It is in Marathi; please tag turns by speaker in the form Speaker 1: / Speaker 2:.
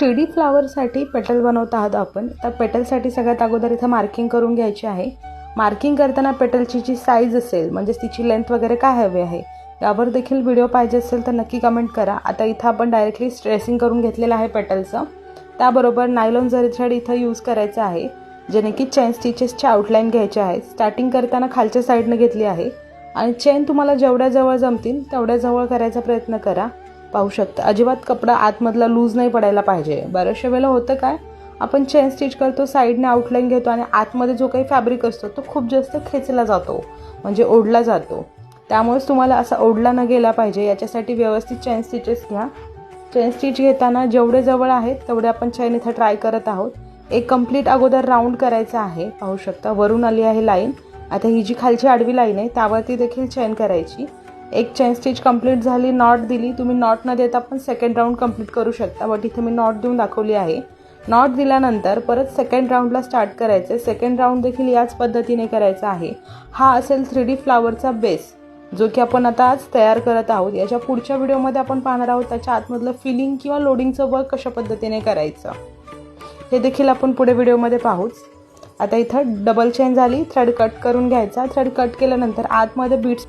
Speaker 1: 3D फ्लावरसाठी पेटल बनवत आहोत आपण. तर पेटलसाठी सगळ्यात अगोदर इथं मार्किंग करून घ्यायची आहे. मार्किंग करताना पेटलची जी साईज असेल म्हणजे तिची लेंथ वगैरे काय हवी आहे यावर देखील व्हिडिओ पाहिजे असेल तर नक्की कमेंट करा. आता इथं आपण डायरेक्टली स्ट्रेसिंग करून घेतलेलं आहे पेटलचं. त्याबरोबर नायलॉन जरी थ्रेड इथं यूज करायचं आहे जेणे की चेन स्टिचेसची आउटलाईन घ्यायची आहे. स्टार्टिंग करताना खालच्या साईडने घेतली आहे आणि चेन तुम्हाला जेवढ्या जवळ जमतील तेवढ्या जवळ करायचा प्रयत्न करा. पाहू शकता अजिबात कपडा आतमधला लूज नाही पडायला पाहिजे. बऱ्याचशा वेळेला होतं काय, आपण चेन स्टिच करतो, साईडने आउटलाईन घेतो आणि आतमध्ये जो काही फॅब्रिक असतो तो खूप जास्त खेचला जातो म्हणजे ओढला जातो. त्यामुळेच तुम्हाला असा ओढला न गेला पाहिजे याच्यासाठी व्यवस्थित चेन स्टिचेस घ्या. चेन स्टिच घेताना जेवढे जवळ आहेत तेवढे आपण चेन इथं ट्राय करत आहोत. एक कंप्लीट अगोदर राऊंड करायचा आहे. पाहू शकता वरून आली आहे लाईन. आता ही जी खालची आडवी लाईन आहे त्यावरती देखील चेन करायची. एक चेन स्टिच कंप्लीट झाली, नॉट दिली. तुम्ही नॉट न देता पण सेकंड राऊंड कंप्लीट करू शकता, बट इथे मी नॉट देऊन दाखवली आहे. नॉट दिल्यानंतर परत सेकंड राऊंडला स्टार्ट करायचं. सेकंड राऊंड देखील याच पद्धतीने करायचा आहे. हा असेल 3D फ्लावरचा बेस जो की आपण आता आज तयार करत आहोत. याच्या पुढच्या व्हिडिओमध्ये आपण पाहणार आहोत त्याच्या आतमधलं फिलिंग किंवा लोडिंगचं वर्क कशा पद्धतीने करायचं हे देखील आपण पुढे व्हिडिओमध्ये पाहूच. आता इथं डबल चेन झाली, थ्रेड कट करून घ्यायचा. थ्रेड कट केल्यानंतर आतमध्ये बीट्स